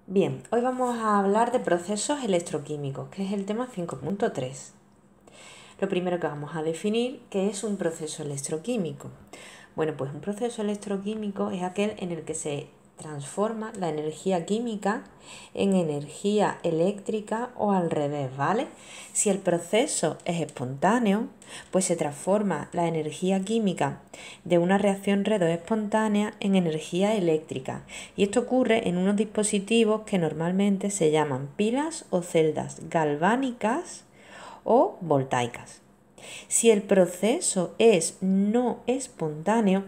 Bien, hoy vamos a hablar de procesos electroquímicos, que es el tema 5.3. Lo primero que vamos a definir, ¿qué es un proceso electroquímico? Bueno, pues un proceso electroquímico es aquel en el que se transforma la energía química en energía eléctrica o al revés, ¿vale? Si el proceso es espontáneo, pues se transforma la energía química de una reacción redox espontánea en energía eléctrica. Y esto ocurre en unos dispositivos que normalmente se llaman pilas o celdas galvánicas o voltaicas. Si el proceso es no espontáneo,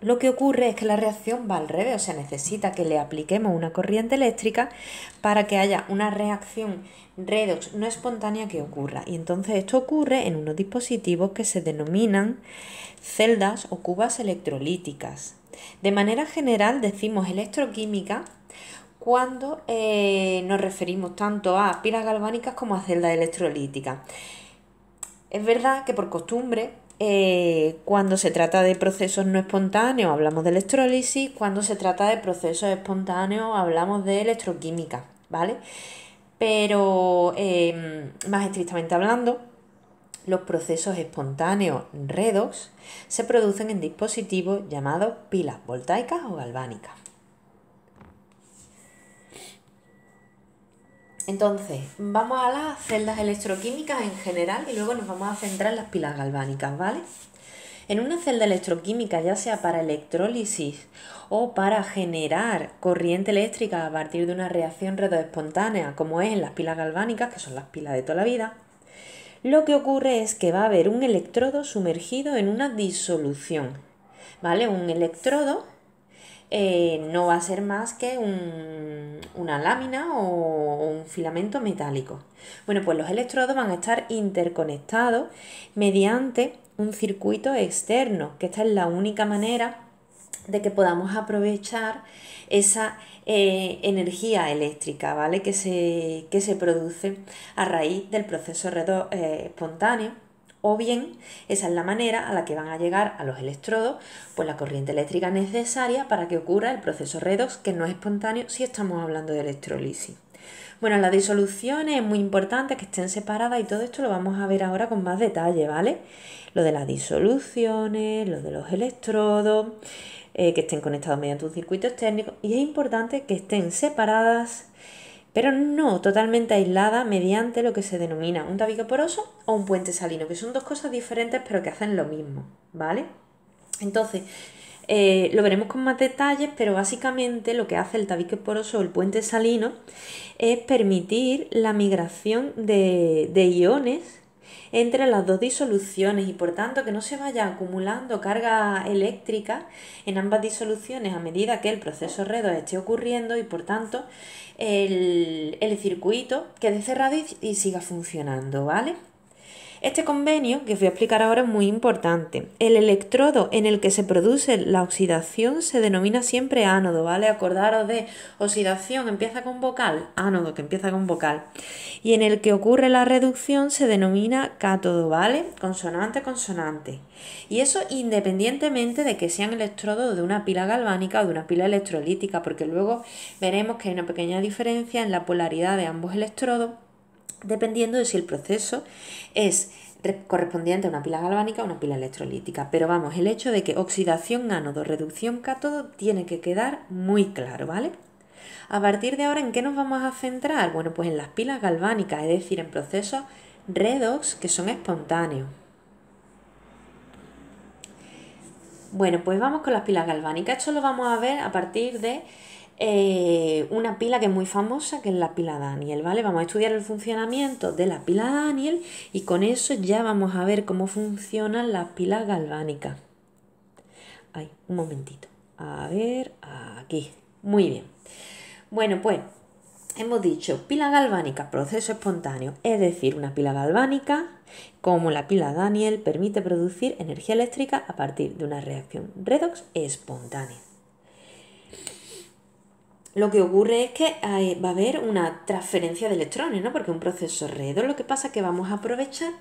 lo que ocurre es que la reacción va al revés, o sea, necesita que le apliquemos una corriente eléctrica para que haya una reacción redox no espontánea que ocurra. Y entonces esto ocurre en unos dispositivos que se denominan celdas o cubas electrolíticas. De manera general decimos electroquímica cuando nos referimos tanto a pilas galvánicas como a celdas electrolíticas. Es verdad que por costumbre, cuando se trata de procesos no espontáneos hablamos de electrólisis, cuando se trata de procesos espontáneos hablamos de electroquímica, ¿vale? Pero más estrictamente hablando, los procesos espontáneos redox se producen en dispositivos llamados pilas voltaicas o galvánicas. Entonces, vamos a las celdas electroquímicas en general y luego nos vamos a centrar en las pilas galvánicas, ¿vale? En una celda electroquímica, ya sea para electrólisis o para generar corriente eléctrica a partir de una reacción redox espontánea, como es en las pilas galvánicas, que son las pilas de toda la vida, lo que ocurre es que va a haber un electrodo sumergido en una disolución, ¿vale? Un electrodo no va a ser más que una lámina o un filamento metálico. Bueno, pues los electrodos van a estar interconectados mediante un circuito externo, que esta es la única manera de que podamos aprovechar esa energía eléctrica, ¿vale? Que se produce a raíz del proceso redox espontáneo. O bien, esa es la manera a la que van a llegar a los electrodos pues la corriente eléctrica necesaria para que ocurra el proceso redox, que no es espontáneo si estamos hablando de electrólisis. Bueno, las disoluciones es muy importante que estén separadas y todo esto lo vamos a ver ahora con más detalle, ¿vale? Lo de las disoluciones, lo de los electrodos, que estén conectados mediante un circuito externo, y es importante que estén separadas pero no totalmente aislada mediante lo que se denomina un tabique poroso o un puente salino, que son dos cosas diferentes pero que hacen lo mismo, ¿vale? Entonces, lo veremos con más detalles, pero básicamente lo que hace el tabique poroso o el puente salino es permitir la migración de iones entre las dos disoluciones y por tanto que no se vaya acumulando carga eléctrica en ambas disoluciones a medida que el proceso redox esté ocurriendo y por tanto el circuito quede cerrado y siga funcionando, ¿vale? Este convenio que os voy a explicar ahora es muy importante. El electrodo en el que se produce la oxidación se denomina siempre ánodo, ¿vale? Acordaros de oxidación, empieza con vocal, ánodo, que empieza con vocal. Y en el que ocurre la reducción se denomina cátodo, ¿vale? Consonante, consonante. Y eso independientemente de que sean electrodos de una pila galvánica o de una pila electrolítica, porque luego veremos que hay una pequeña diferencia en la polaridad de ambos electrodos, dependiendo de si el proceso es correspondiente a una pila galvánica o una pila electrolítica. Pero vamos, el hecho de que oxidación ánodo, reducción cátodo tiene que quedar muy claro, ¿vale? A partir de ahora, ¿en qué nos vamos a centrar? Bueno, pues en las pilas galvánicas, es decir, en procesos redox que son espontáneos. Bueno, pues vamos con las pilas galvánicas. Esto lo vamos a ver a partir de una pila que es muy famosa, que es la pila Daniel, ¿vale? Vamos a estudiar el funcionamiento de la pila Daniel y con eso ya vamos a ver cómo funcionan las pilas galvánicas. Ay, un momentito. A ver, aquí. Muy bien. Bueno, pues hemos dicho pila galvánica, proceso espontáneo, es decir, una pila galvánica, como la pila Daniel, permite producir energía eléctrica a partir de una reacción redox espontánea. Lo que ocurre es que va a haber una transferencia de electrones, ¿no? Porque un proceso redox, lo que pasa es que vamos a aprovechar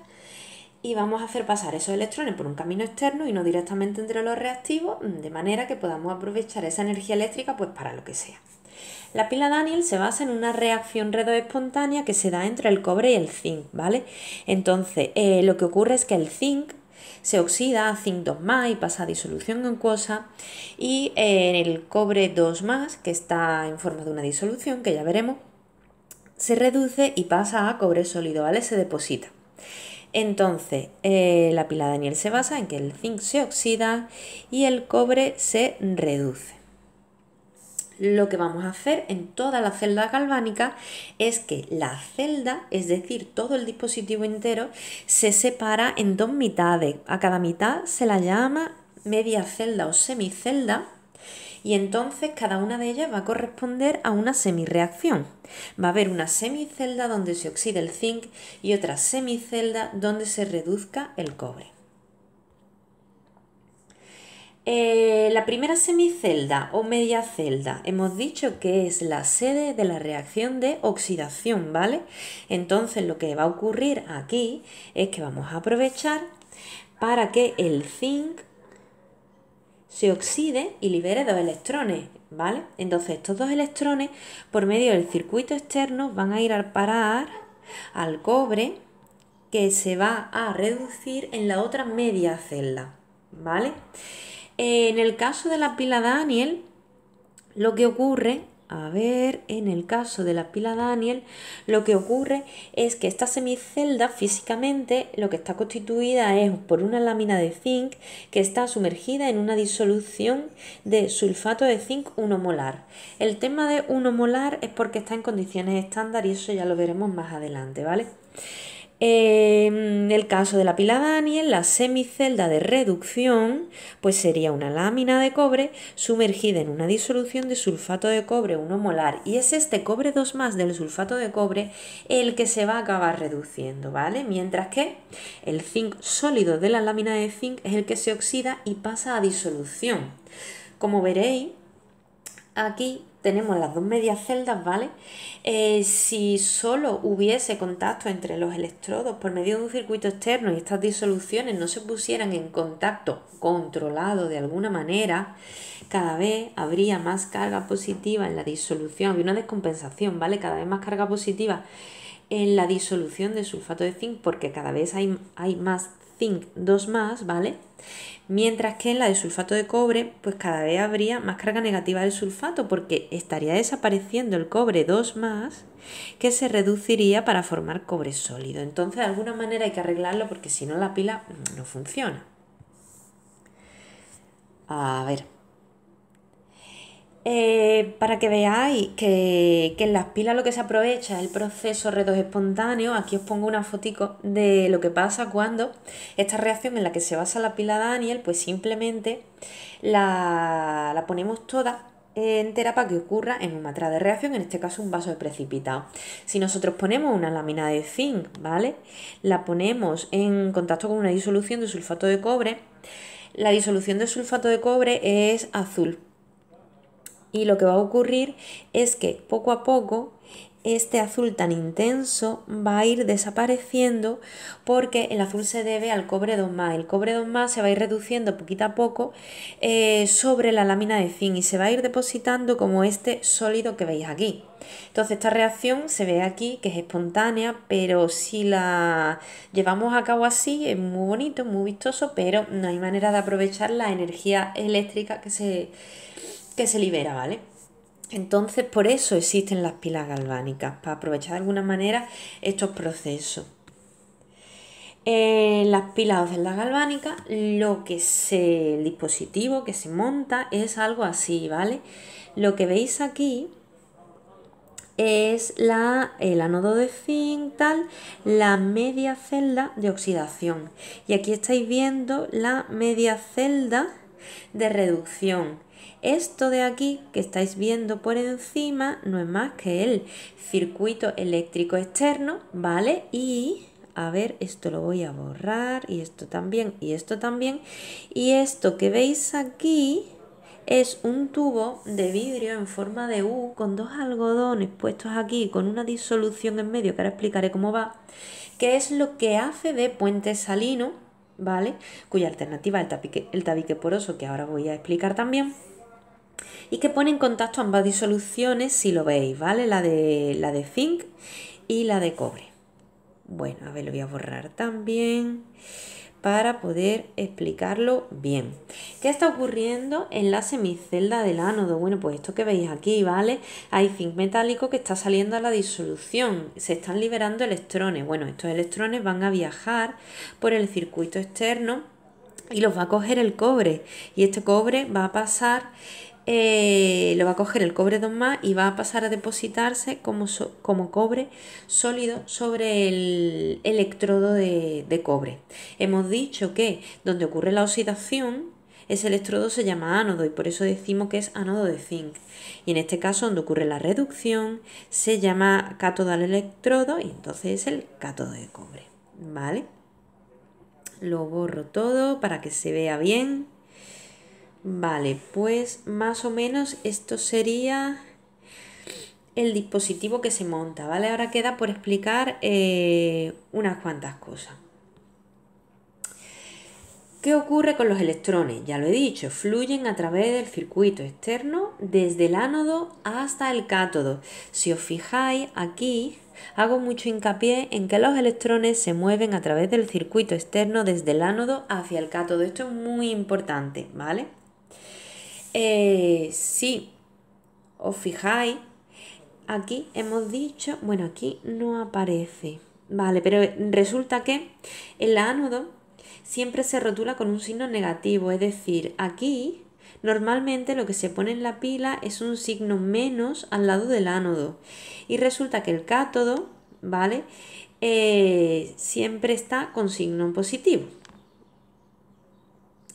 y vamos a hacer pasar esos electrones por un camino externo y no directamente entre los reactivos, de manera que podamos aprovechar esa energía eléctrica pues para lo que sea. La pila Daniell se basa en una reacción redox espontánea que se da entre el cobre y el zinc, ¿vale? Entonces, lo que ocurre es que el zinc se oxida a zinc 2+, y pasa a disolución acuosa, y el cobre 2+, que está en forma de una disolución, que ya veremos, se reduce y pasa a cobre sólido, ¿vale? Se deposita. Entonces, la pila Daniell se basa en que el zinc se oxida y el cobre se reduce. Lo que vamos a hacer en todas las celdas galvánicas es que la celda, es decir, todo el dispositivo entero, se separa en dos mitades. A cada mitad se la llama media celda o semicelda, y entonces cada una de ellas va a corresponder a una semirreacción. Va a haber una semicelda donde se oxide el zinc y otra semicelda donde se reduzca el cobre. La primera semicelda o media celda hemos dicho que es la sede de la reacción de oxidación, ¿vale? Entonces lo que va a ocurrir aquí es que vamos a aprovechar para que el zinc se oxide y libere 2 electrones, ¿vale? Entonces estos 2 electrones, por medio del circuito externo, van a ir a parar al cobre, que se va a reducir en la otra media celda, ¿vale? En el caso de la pila Daniell, lo que ocurre, en el caso de la pila Daniell, lo que ocurre es que esta semicelda físicamente lo que está constituida es por una lámina de zinc que está sumergida en una disolución de sulfato de zinc 1 molar. El tema de 1 molar es porque está en condiciones estándar y eso ya lo veremos más adelante, ¿vale? En el caso de la pila Daniell, la semicelda de reducción pues sería una lámina de cobre sumergida en una disolución de sulfato de cobre 1 molar, y es este cobre 2+ del sulfato de cobre el que se va a acabar reduciendo, ¿vale? Mientras que el zinc sólido de la lámina de zinc es el que se oxida y pasa a disolución. Como veréis, aquí tenemos las dos medias celdas, ¿vale? Si solo hubiese contacto entre los electrodos por medio de un circuito externo y estas disoluciones no se pusieran en contacto controlado de alguna manera, cada vez habría más carga positiva en la disolución, habría una descompensación, ¿vale? Cada vez más carga positiva en la disolución de sulfato de zinc porque cada vez hay más zinc 2+, ¿vale? Mientras que en la de sulfato de cobre, pues cada vez habría más carga negativa del sulfato porque estaría desapareciendo el cobre 2+, que se reduciría para formar cobre sólido. Entonces, de alguna manera hay que arreglarlo porque si no la pila no funciona. A ver. Para que veáis que en las pilas lo que se aprovecha es el proceso redox espontáneo, aquí os pongo una fotico de lo que pasa cuando esta reacción en la que se basa la pila Daniell, pues simplemente la ponemos toda entera para que ocurra en un material de reacción, en este caso un vaso de precipitado. Si nosotros ponemos una lámina de zinc, ¿vale? La ponemos en contacto con una disolución de sulfato de cobre, la disolución de sulfato de cobre es azul. Y lo que va a ocurrir es que poco a poco este azul tan intenso va a ir desapareciendo porque el azul se debe al cobre 2+. El cobre 2+ se va a ir reduciendo poquito a poco sobre la lámina de zinc y se va a ir depositando como este sólido que veis aquí. Entonces esta reacción se ve aquí que es espontánea, pero si la llevamos a cabo así es muy bonito, muy vistoso, pero no hay manera de aprovechar la energía eléctrica que se libera, ¿vale? Entonces, por eso existen las pilas galvánicas, para aprovechar de alguna manera estos procesos. En las pilas o celdas galvánicas, el dispositivo que se monta es algo así, ¿vale? Lo que veis aquí es el ánodo de zinc, la media celda de oxidación. Y aquí estáis viendo la media celda de reducción. Esto de aquí que estáis viendo por encima no es más que el circuito eléctrico externo, ¿vale? Y, a ver, esto lo voy a borrar, y esto también, y esto también. Y esto que veis aquí es un tubo de vidrio en forma de U con dos algodones puestos aquí con una disolución en medio, que ahora explicaré cómo va, que es lo que hace de puente salino, ¿vale? Cuya alternativa es el tabique poroso, que ahora voy a explicar también. y que pone en contacto ambas disoluciones, si lo veis, ¿vale? La de zinc y la de cobre. Bueno, a ver, lo voy a borrar también para poder explicarlo bien. ¿Qué está ocurriendo en la semicelda del ánodo? Bueno, pues esto que veis aquí, ¿vale? Hay zinc metálico que está saliendo a la disolución, se están liberando electrones. Bueno, estos electrones van a viajar por el circuito externo y los va a coger el cobre, y este cobre va a pasar, lo va a coger el cobre 2+ y va a pasar a depositarse como cobre sólido sobre el electrodo de cobre. Hemos dicho que donde ocurre la oxidación, ese electrodo se llama ánodo y por eso decimos que es ánodo de zinc. Y en este caso, donde ocurre la reducción, se llama cátodo al electrodo y entonces es el cátodo de cobre, ¿vale? Lo borro todo para que se vea bien. Vale, pues más o menos esto sería el dispositivo que se monta, ¿vale? Ahora queda por explicar unas cuantas cosas. ¿Qué ocurre con los electrones? Ya lo he dicho, fluyen a través del circuito externo desde el ánodo hasta el cátodo. Si os fijáis aquí, hago mucho hincapié en que los electrones se mueven a través del circuito externo desde el ánodo hacia el cátodo. Esto es muy importante, ¿vale? Si os fijáis, aquí hemos dicho, bueno, aquí no aparece, vale, pero resulta que el ánodo siempre se rotula con un signo negativo, es decir, aquí normalmente lo que se pone en la pila es un signo menos al lado del ánodo y resulta que el cátodo, ¿vale? Siempre está con signo positivo.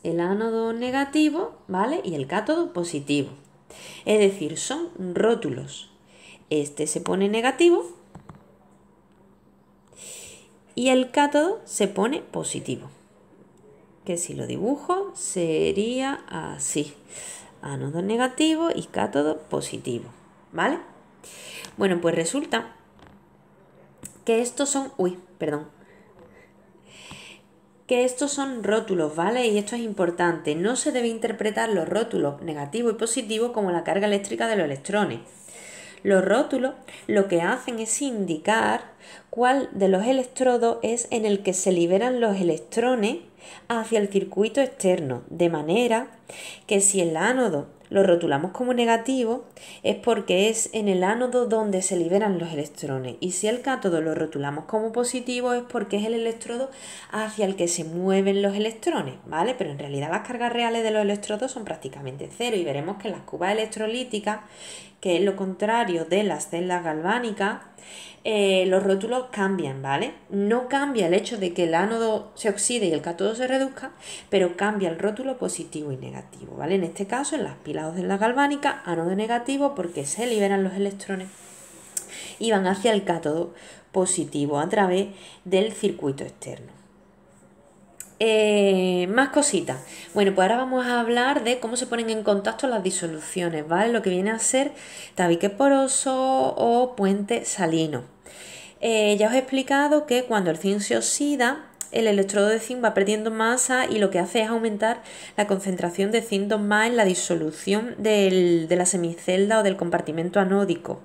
El ánodo negativo, ¿vale? Y el cátodo positivo. Es decir, son rótulos. Este se pone negativo y el cátodo se pone positivo. Que si lo dibujo sería así. Ánodo negativo y cátodo positivo, ¿vale? Bueno, pues resulta que estos son... que estos son rótulos, ¿vale? Y esto es importante. No se debe interpretar los rótulos negativo y positivo como la carga eléctrica de los electrones. Los rótulos lo que hacen es indicar cuál de los electrodos es en el que se liberan los electrones hacia el circuito externo, de manera que si el ánodo lo rotulamos como negativo es porque es en el ánodo donde se liberan los electrones, y si el cátodo lo rotulamos como positivo es porque es el electrodo hacia el que se mueven los electrones, ¿vale? Pero en realidad las cargas reales de los electrodos son prácticamente cero y veremos que en las cubas electrolíticas, que es lo contrario de las celdas galvánicas, los rótulos cambian, ¿vale? No cambia el hecho de que el ánodo se oxide y el cátodo se reduzca, pero cambia el rótulo positivo y negativo, ¿vale? En este caso, en las pilas de celdas galvánicas, ánodo negativo porque se liberan los electrones y van hacia el cátodo positivo a través del circuito externo. Más cositas. Bueno, pues ahora vamos a hablar de cómo se ponen en contacto las disoluciones, ¿vale? Lo que viene a ser tabique poroso o puente salino. Ya os he explicado que cuando el zinc se oxida, el electrodo de zinc va perdiendo masa y lo que hace es aumentar la concentración de zinc 2+ en la disolución de la semicelda o del compartimento anódico.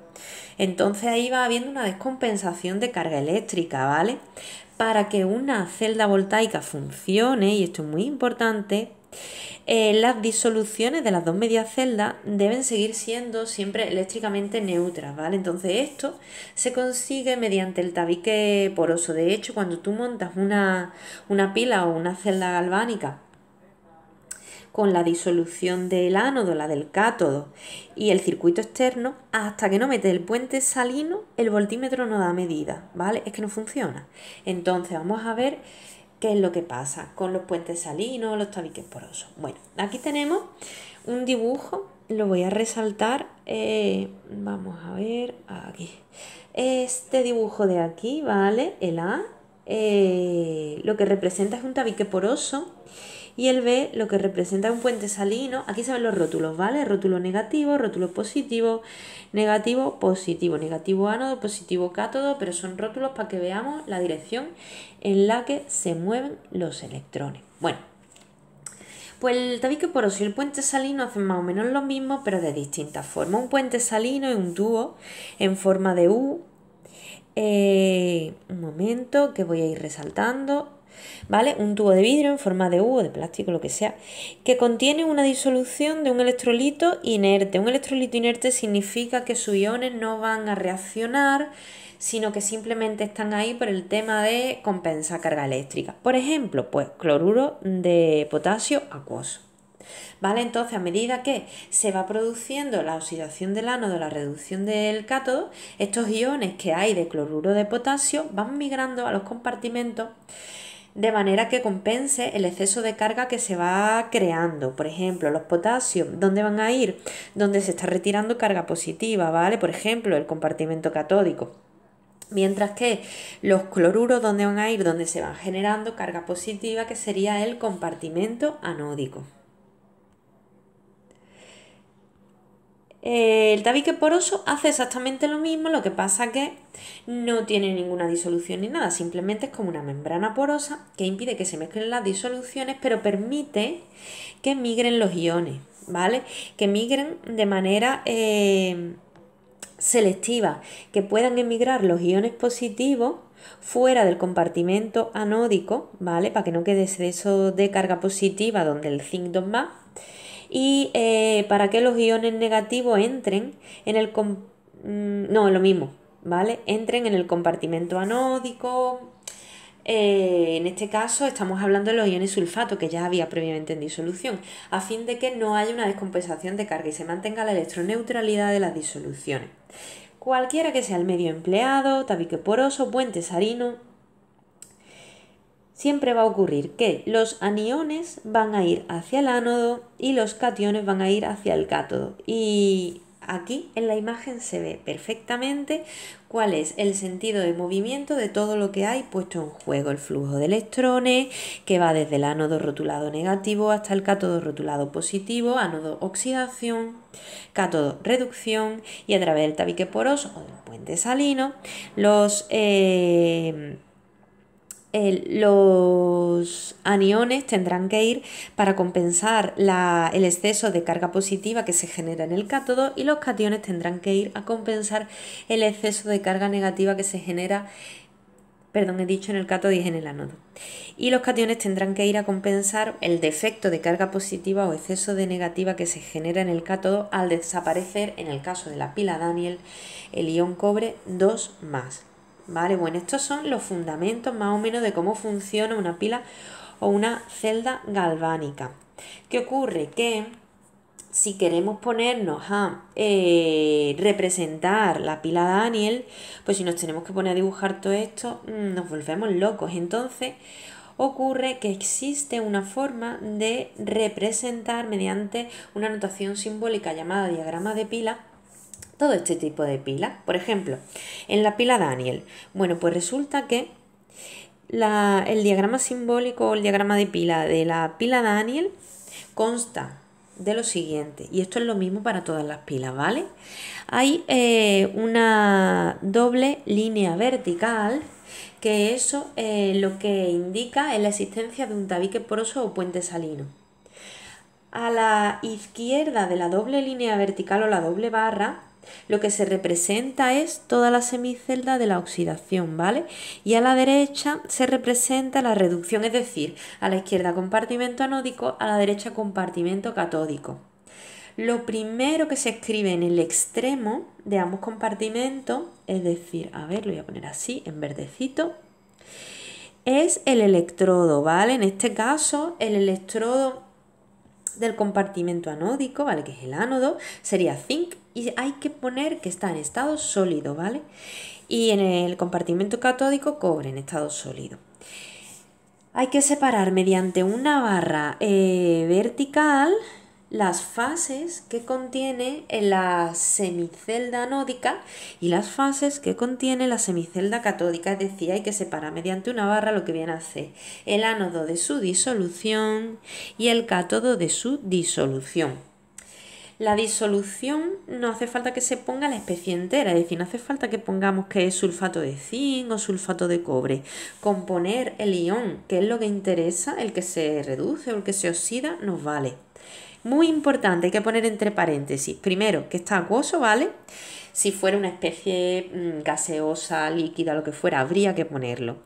Entonces ahí va habiendo una descompensación de carga eléctrica, ¿vale? Para que una celda voltaica funcione, y esto es muy importante, las disoluciones de las dos medias celdas deben seguir siendo siempre eléctricamente neutras, ¿vale? Entonces esto se consigue mediante el tabique poroso. De hecho, cuando tú montas una pila o una celda galvánica con la disolución del ánodo, la del cátodo y el circuito externo, hasta que no metes el puente salino, el voltímetro no da medida, ¿vale? Es que no funciona. Entonces vamos a ver qué es lo que pasa con los puentes salinos, los tabiques porosos. Bueno, aquí tenemos un dibujo, lo voy a resaltar, vamos a ver, aquí. Este dibujo de aquí, ¿vale? El A, lo que representa es un tabique poroso, y el B lo que representa es un puente salino. Aquí se ven los rótulos, ¿vale? Rótulo negativo, rótulo positivo, negativo, positivo, negativo ánodo, positivo cátodo, pero son rótulos para que veamos la dirección en la que se mueven los electrones. Bueno, Pues el tabique poroso y el puente salino hacen más o menos lo mismo, pero de distintas formas. Un puente salino es un tubo en forma de U. Un momento que voy a ir resaltando. ¿Vale? Un tubo de vidrio en forma de U o de plástico, lo que sea, que contiene una disolución de un electrolito inerte. Un electrolito inerte significa que sus iones no van a reaccionar, sino que simplemente están ahí por el tema de compensar carga eléctrica. Por ejemplo, pues cloruro de potasio acuoso. ¿Vale? Entonces, a medida que se va produciendo la oxidación del ánodo, la reducción del cátodo, estos iones que hay de cloruro de potasio van migrando a los compartimentos de manera que compense el exceso de carga que se va creando. Por ejemplo, los potasios, ¿dónde van a ir? Donde se está retirando carga positiva, ¿vale? Por ejemplo, el compartimento catódico. Mientras que los cloruros, ¿dónde van a ir? Donde se van generando carga positiva, que sería el compartimento anódico. El tabique poroso hace exactamente lo mismo, lo que pasa que no tiene ninguna disolución ni nada, simplemente es como una membrana porosa que impide que se mezclen las disoluciones, pero permite que migren los iones, ¿vale? Que migren de manera selectiva, que puedan emigrar los iones positivos fuera del compartimento anódico, ¿vale? Para que no quede exceso de carga positiva donde el zinc 2 va. Y para que los iones negativos entren en el... lo mismo, ¿vale? Entren en el compartimento anódico. En este caso estamos hablando de los iones sulfato, que ya había previamente en disolución, a fin de que no haya una descompensación de carga y se mantenga la electroneutralidad de las disoluciones. Cualquiera que sea el medio empleado, tabique poroso, puente salino, siempre va a ocurrir que los aniones van a ir hacia el ánodo y los cationes van a ir hacia el cátodo. Y aquí en la imagen se ve perfectamente cuál es el sentido de movimiento de todo lo que hay puesto en juego. El flujo de electrones que va desde el ánodo rotulado negativo hasta el cátodo rotulado positivo, ánodo oxidación, cátodo reducción, y a través del tabique poroso o del puente salino los aniones tendrán que ir para compensar el exceso de carga positiva que se genera en el cátodo, y los cationes tendrán que ir a compensar el exceso de carga negativa que se genera, en el cátodo y en el ánodo. Y los cationes tendrán que ir a compensar el defecto de carga positiva o exceso de negativa que se genera en el cátodo al desaparecer, en el caso de la pila Daniell, el ion cobre 2+. Vale, bueno, estos son los fundamentos más o menos de cómo funciona una pila o una celda galvánica. ¿Qué ocurre? Que si queremos ponernos a representar la pila Daniell, pues si nos tenemos que poner a dibujar todo esto, nos volvemos locos. Entonces ocurre que existe una forma de representar mediante una notación simbólica llamada diagrama de pila todo este tipo de pilas. Por ejemplo, en la pila Daniell, bueno, pues resulta que el diagrama simbólico o el diagrama de pila de la pila Daniell consta de lo siguiente, y esto es lo mismo para todas las pilas, ¿vale? Hay una doble línea vertical, que eso lo que indica es la existencia de un tabique poroso o puente salino. A la izquierda de la doble línea vertical o la doble barra, lo que se representa es toda la semicelda de la oxidación, ¿vale? Y a la derecha se representa la reducción, es decir, a la izquierda compartimento anódico, a la derecha compartimento catódico. Lo primero que se escribe en el extremo de ambos compartimentos, es decir, a ver, lo voy a poner así, en verdecito, es el electrodo, ¿vale? En este caso, el electrodo del compartimento anódico, ¿vale? Que es el ánodo, sería zinc, y hay que poner que está en estado sólido, ¿vale? Y en el compartimento catódico, cobre en estado sólido. Hay que separar mediante una barra vertical las fases que contiene la semicelda anódica y las fases que contiene la semicelda catódica, es decir, hay que separar mediante una barra lo que viene a ser el ánodo de su disolución y el cátodo de su disolución. La disolución no hace falta que se ponga la especie entera, es decir, no hace falta que pongamos que es sulfato de zinc o sulfato de cobre. Con poner el ion, que es lo que interesa, el que se reduce o el que se oxida, nos vale. Muy importante, hay que poner entre paréntesis, primero, que está acuoso, ¿vale? Si fuera una especie gaseosa, líquida, lo que fuera, habría que ponerlo.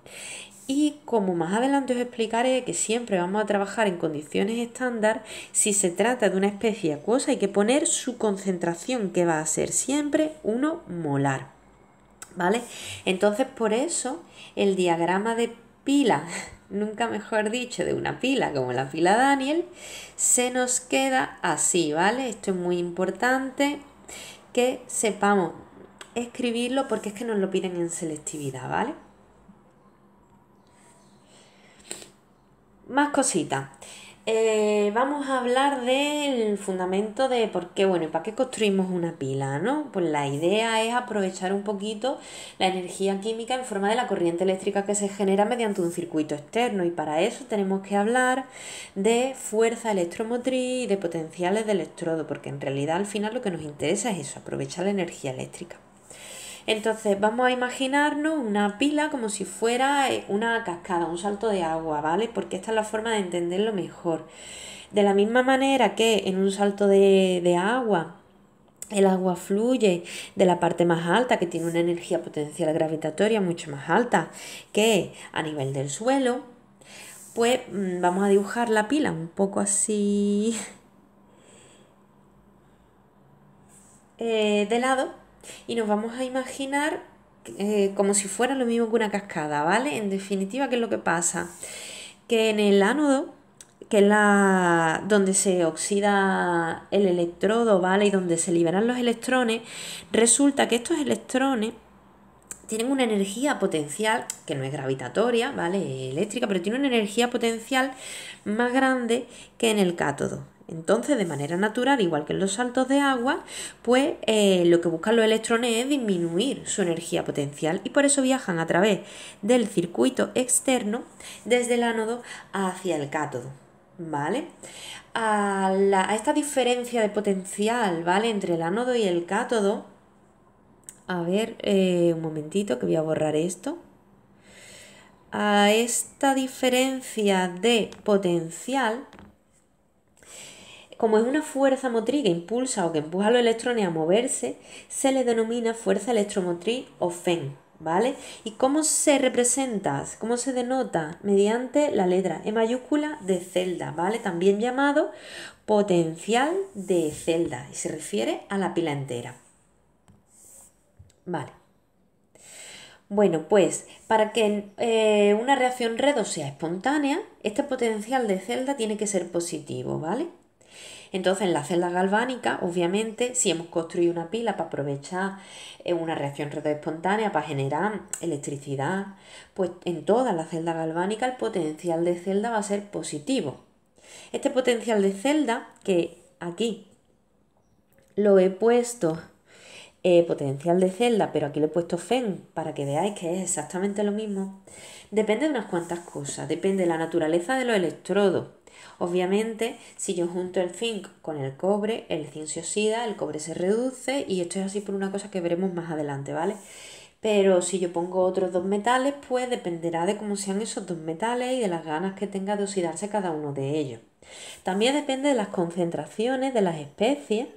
Y como más adelante os explicaré que siempre vamos a trabajar en condiciones estándar, si se trata de una especie acuosa hay que poner su concentración, que va a ser siempre 1 molar, ¿vale? Entonces por eso el diagrama de pila, nunca mejor dicho, de una pila como la pila Daniel, se nos queda así, ¿vale? Esto es muy importante que sepamos escribirlo porque es que nos lo piden en selectividad, ¿vale? Más cositas. Vamos a hablar del fundamento de por qué, bueno, y para qué construimos una pila, ¿no? Pues la idea es aprovechar un poquito la energía química en forma de la corriente eléctrica que se genera mediante un circuito externo y para eso tenemos que hablar de fuerza electromotriz y de potenciales de electrodo, porque en realidad al final lo que nos interesa es eso, aprovechar la energía eléctrica. Entonces vamos a imaginarnos una pila como si fuera una cascada, un salto de agua, ¿vale? Porque esta es la forma de entenderlo mejor. De la misma manera que en un salto de agua, el agua fluye de la parte más alta, que tiene una energía potencial gravitatoria mucho más alta que a nivel del suelo, pues vamos a dibujar la pila un poco así de lado. Y nos vamos a imaginar como si fuera lo mismo que una cascada, ¿vale? En definitiva, ¿qué es lo que pasa? Que en el ánodo, que es donde se oxida el electrodo, ¿vale? Y donde se liberan los electrones, resulta que estos electrones tienen una energía potencial, que no es gravitatoria, ¿vale? Eléctrica, pero tiene una energía potencial más grande que en el cátodo. Entonces, de manera natural, igual que en los saltos de agua, pues lo que buscan los electrones es disminuir su energía potencial y por eso viajan a través del circuito externo desde el ánodo hacia el cátodo, ¿vale? A esta diferencia de potencial, ¿vale? Entre el ánodo y el cátodo, a ver, un momentito que voy a borrar esto. A esta diferencia de potencial, como es una fuerza motriz que impulsa o que empuja a los electrones a moverse, se le denomina fuerza electromotriz o FEM, ¿vale? ¿Y cómo se representa, cómo se denota? Mediante la letra E mayúscula de celda, ¿vale? También llamado potencial de celda y se refiere a la pila entera. Vale. Bueno, pues para que una reacción redox sea espontánea, este potencial de celda tiene que ser positivo, ¿vale? Entonces, en la celda galvánica, obviamente, si hemos construido una pila para aprovechar una reacción redox espontánea para generar electricidad, pues en toda la celda galvánica el potencial de celda va a ser positivo. Este potencial de celda, que aquí lo he puesto potencial de celda, pero aquí le he puesto FEM para que veáis que es exactamente lo mismo, depende de unas cuantas cosas, depende de la naturaleza de los electrodos. Obviamente, si yo junto el zinc con el cobre se oxida, el cobre se reduce y esto es así por una cosa que veremos más adelante, ¿vale? Pero si yo pongo otros dos metales, pues dependerá de cómo sean esos dos metales y de las ganas que tenga de oxidarse cada uno de ellos. También depende de las concentraciones de las especies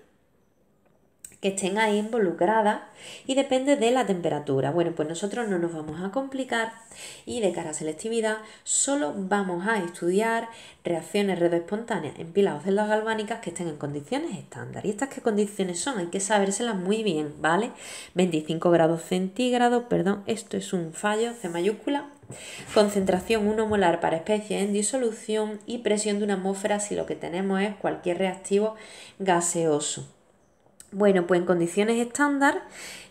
que estén ahí involucradas y depende de la temperatura. Bueno, pues nosotros no nos vamos a complicar y de cara a selectividad solo vamos a estudiar reacciones redox espontáneas en pilas o celdas galvánicas que estén en condiciones estándar. ¿Y estas qué condiciones son? Hay que sabérselas muy bien, ¿vale? 25 grados centígrados, perdón, esto es un fallo, C mayúscula. Concentración 1 molar para especies en disolución y presión de una atmósfera si lo que tenemos es cualquier reactivo gaseoso. Bueno, pues en condiciones estándar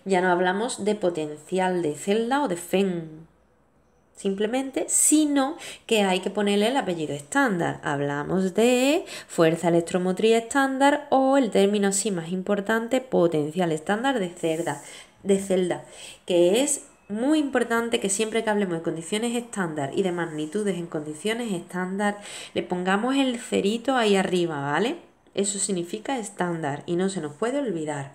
ya no hablamos de potencial de celda o de FEM simplemente, sino que hay que ponerle el apellido estándar. Hablamos de fuerza electromotriz estándar o el término así más importante, potencial estándar de celda, que es muy importante que siempre que hablemos de condiciones estándar y de magnitudes en condiciones estándar le pongamos el cerito ahí arriba, ¿vale? Eso significa estándar y no se nos puede olvidar.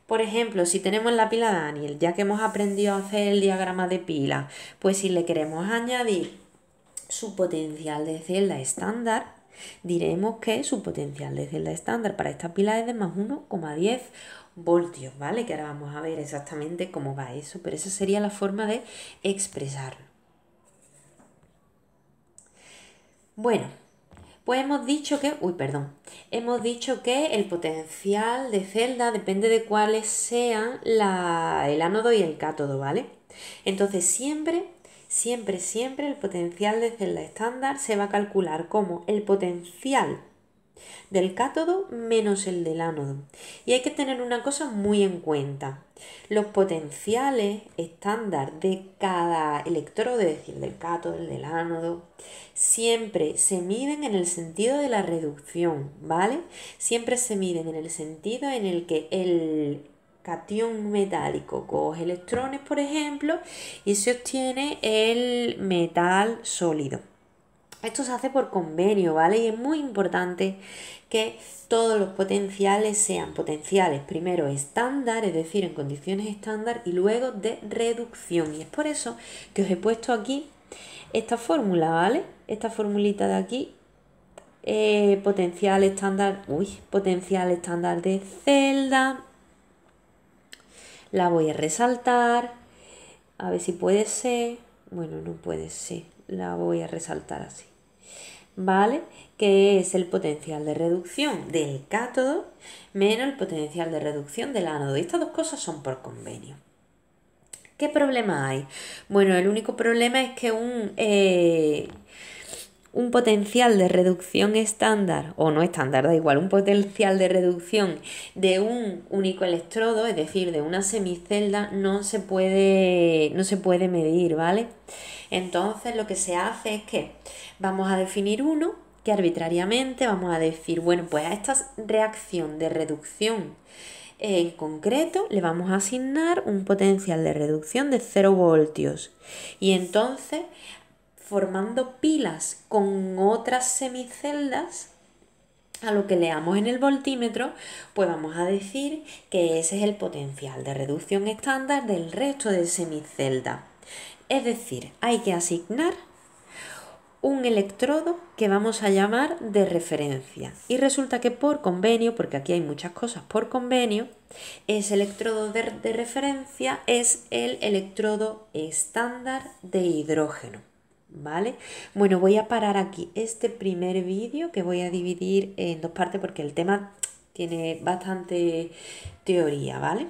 Por ejemplo, si tenemos la pila Daniel, ya que hemos aprendido a hacer el diagrama de pila, pues si le queremos añadir su potencial de celda estándar, diremos que su potencial de celda estándar para esta pila es de más 1,10 voltios, ¿vale? Que ahora vamos a ver exactamente cómo va eso, pero esa sería la forma de expresarlo. Bueno, pues hemos dicho que, hemos dicho que el potencial de celda depende de cuáles sean el ánodo y el cátodo, ¿vale? Entonces siempre el potencial de celda estándar se va a calcular como el potencial del cátodo menos el del ánodo. Y hay que tener una cosa muy en cuenta. Los potenciales estándar de cada electrodo, es decir, del cátodo, el del ánodo, siempre se miden en el sentido de la reducción, ¿vale? Siempre se miden en el sentido en el que el catión metálico coge electrones, por ejemplo, y se obtiene el metal sólido. Esto se hace por convenio, ¿vale? Y es muy importante que todos los potenciales sean potenciales primero estándar, es decir, en condiciones estándar, y luego de reducción. Y es por eso que os he puesto aquí esta fórmula, ¿vale? Esta formulita de aquí, potencial estándar de celda. La voy a resaltar, a ver si puede ser. Bueno, no puede ser, la voy a resaltar así, ¿vale? Que es el potencial de reducción del cátodo menos el potencial de reducción del ánodo. Estas dos cosas son por convenio. ¿Qué problema hay? Bueno, el único problema es que un potencial de reducción estándar, o no estándar, da igual, un potencial de reducción de un único electrodo, es decir, de una semicelda, no se puede medir, ¿vale? Entonces lo que se hace es que vamos a definir uno que arbitrariamente vamos a decir, bueno, pues a esta reacción de reducción en concreto le vamos a asignar un potencial de reducción de 0 voltios. Y entonces, formando pilas con otras semiceldas, a lo que leamos en el voltímetro, pues vamos a decir que ese es el potencial de reducción estándar del resto de semiceldas. Es decir, hay que asignar un electrodo que vamos a llamar de referencia. Y resulta que por convenio, porque aquí hay muchas cosas por convenio, ese electrodo de referencia es el electrodo estándar de hidrógeno. ¿Vale? Bueno, voy a parar aquí este primer vídeo que voy a dividir en dos partes porque el tema tiene bastante teoría, ¿vale?